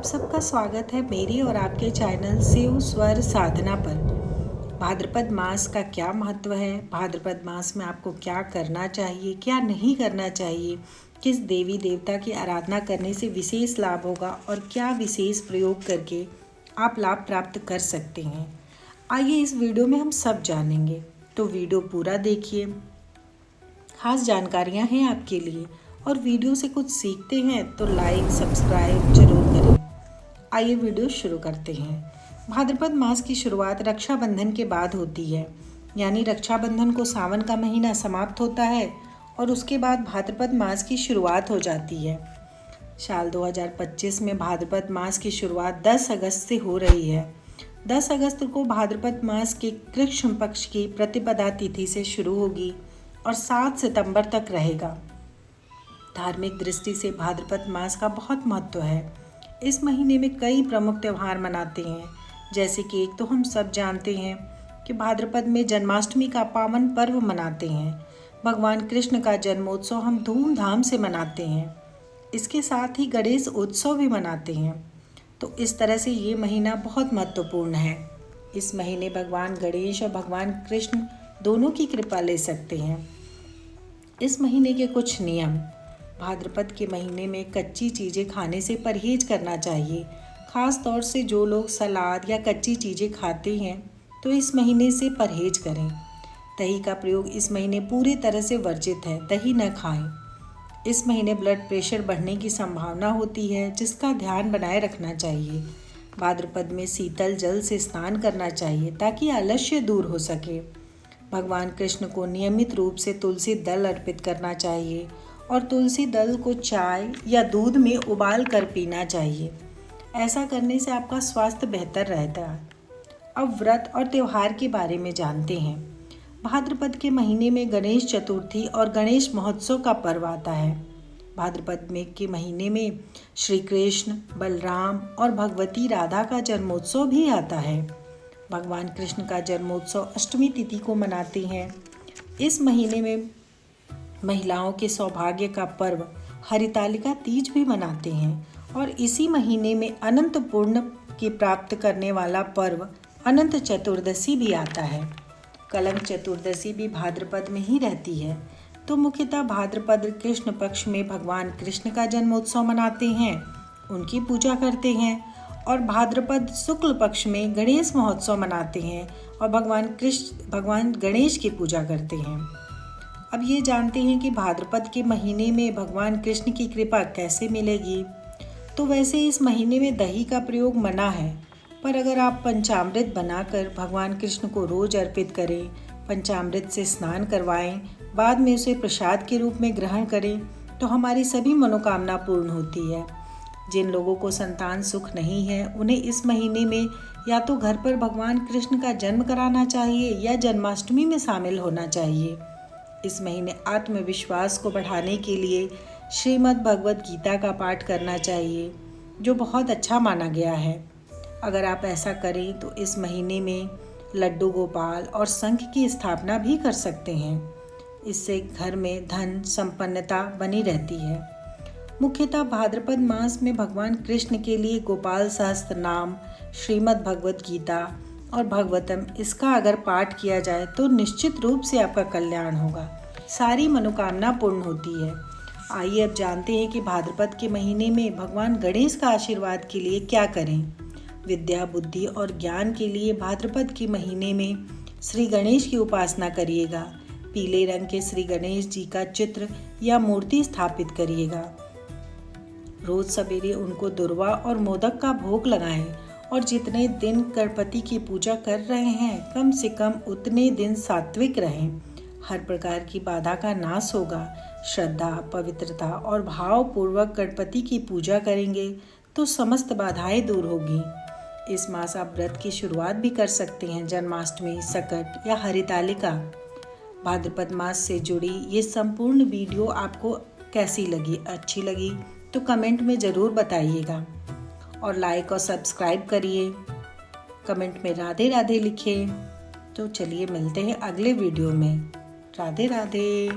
सबका स्वागत है मेरी और आपके चैनल शिव स्वर साधना पर। भाद्रपद मास का क्या महत्व है, भाद्रपद मास में आपको क्या करना चाहिए, क्या नहीं करना चाहिए, किस देवी देवता की आराधना करने से विशेष लाभ होगा और क्या विशेष प्रयोग करके आप लाभ प्राप्त कर सकते हैं। आइए इस वीडियो में हम सब जानेंगे, तो वीडियो पूरा देखिए। खास जानकारियाँ हैं आपके लिए और वीडियो से कुछ सीखते हैं तो लाइक सब्सक्राइब जरूर करें। आइए वीडियो शुरू करते हैं। भाद्रपद मास की शुरुआत रक्षाबंधन के बाद होती है, यानी रक्षाबंधन को सावन का महीना समाप्त होता है और उसके बाद भाद्रपद मास की शुरुआत हो जाती है। साल 2025 में भाद्रपद मास की शुरुआत 10 अगस्त से हो रही है। 10 अगस्त को भाद्रपद मास के कृष्ण पक्ष की प्रतिपदा तिथि से शुरू होगी और 7 सितंबर तक रहेगा। धार्मिक दृष्टि से भाद्रपद मास का बहुत महत्व है। इस महीने में कई प्रमुख त्यौहार मनाते हैं, जैसे कि एक तो हम सब जानते हैं कि भाद्रपद में जन्माष्टमी का पावन पर्व मनाते हैं। भगवान कृष्ण का जन्मोत्सव हम धूमधाम से मनाते हैं। इसके साथ ही गणेश उत्सव भी मनाते हैं। तो इस तरह से ये महीना बहुत महत्वपूर्ण है। इस महीने भगवान गणेश और भगवान कृष्ण दोनों की कृपा ले सकते हैं। इस महीने के कुछ नियम। भाद्रपद के महीने में कच्ची चीज़ें खाने से परहेज करना चाहिए। ख़ास तौर से जो लोग सलाद या कच्ची चीज़ें खाते हैं तो इस महीने से परहेज करें। दही का प्रयोग इस महीने पूरी तरह से वर्जित है, दही न खाएं। इस महीने ब्लड प्रेशर बढ़ने की संभावना होती है, जिसका ध्यान बनाए रखना चाहिए। भाद्रपद में शीतल जल से स्नान करना चाहिए ताकि आलस्य दूर हो सके। भगवान कृष्ण को नियमित रूप से तुलसी दल अर्पित करना चाहिए और तुलसी दल को चाय या दूध में उबाल कर पीना चाहिए। ऐसा करने से आपका स्वास्थ्य बेहतर रहता है। अब व्रत और त्यौहार के बारे में जानते हैं। भाद्रपद के महीने में गणेश चतुर्थी और गणेश महोत्सव का पर्व आता है। भाद्रपद में के महीने में श्री कृष्ण, बलराम और भगवती राधा का जन्मोत्सव भी आता है। भगवान कृष्ण का जन्मोत्सव अष्टमी तिथि को मनाते हैं। इस महीने में महिलाओं के सौभाग्य का पर्व हरितालिका तीज भी मनाते हैं और इसी महीने में अनंत पुण्य की प्राप्त करने वाला पर्व अनंत चतुर्दशी भी आता है। कलंक चतुर्दशी भी भाद्रपद में ही रहती है। तो मुख्यतः भाद्रपद कृष्ण पक्ष में भगवान कृष्ण का जन्मोत्सव मनाते हैं, उनकी पूजा करते हैं और भाद्रपद शुक्ल पक्ष में गणेश महोत्सव मनाते हैं और भगवान गणेश की पूजा करते हैं। अब ये जानते हैं कि भाद्रपद के महीने में भगवान कृष्ण की कृपा कैसे मिलेगी। तो वैसे इस महीने में दही का प्रयोग मना है, पर अगर आप पंचामृत बनाकर भगवान कृष्ण को रोज अर्पित करें, पंचामृत से स्नान करवाएं, बाद में उसे प्रसाद के रूप में ग्रहण करें, तो हमारी सभी मनोकामना पूर्ण होती है। जिन लोगों को संतान सुख नहीं है, उन्हें इस महीने में या तो घर पर भगवान कृष्ण का जन्म कराना चाहिए या जन्माष्टमी में शामिल होना चाहिए। इस महीने आत्मविश्वास को बढ़ाने के लिए श्रीमद् भगवद गीता का पाठ करना चाहिए, जो बहुत अच्छा माना गया है। अगर आप ऐसा करें तो इस महीने में लड्डू गोपाल और शंख की स्थापना भी कर सकते हैं। इससे घर में धन संपन्नता बनी रहती है। मुख्यतः भाद्रपद मास में भगवान कृष्ण के लिए गोपाल सहस्त्र नाम, श्रीमद् भगवद गीता और भागवतम, इसका अगर पाठ किया जाए तो निश्चित रूप से आपका कल्याण होगा, सारी मनोकामना पूर्ण होती है। आइए अब जानते हैं कि भाद्रपद के महीने में भगवान गणेश का आशीर्वाद के लिए क्या करें। विद्या, बुद्धि और ज्ञान के लिए भाद्रपद के महीने में श्री गणेश की उपासना करिएगा। पीले रंग के श्री गणेश जी का चित्र या मूर्ति स्थापित करिएगा। रोज सवेरे उनको दुर्वा और मोदक का भोग लगाएं और जितने दिन गणपति की पूजा कर रहे हैं, कम से कम उतने दिन सात्विक रहें। हर प्रकार की बाधा का नाश होगा। श्रद्धा, पवित्रता और भावपूर्वक गणपति की पूजा करेंगे तो समस्त बाधाएं दूर होगी। इस मास आप व्रत की शुरुआत भी कर सकते हैं। जन्माष्टमी, सकट या हरितालिका। भाद्रपद मास से जुड़ी ये संपूर्ण वीडियो आपको कैसी लगी? अच्छी लगी तो कमेंट में ज़रूर बताइएगा और लाइक और सब्सक्राइब करिए। कमेंट में राधे राधे लिखिए। तो चलिए मिलते हैं अगले वीडियो में। राधे राधे।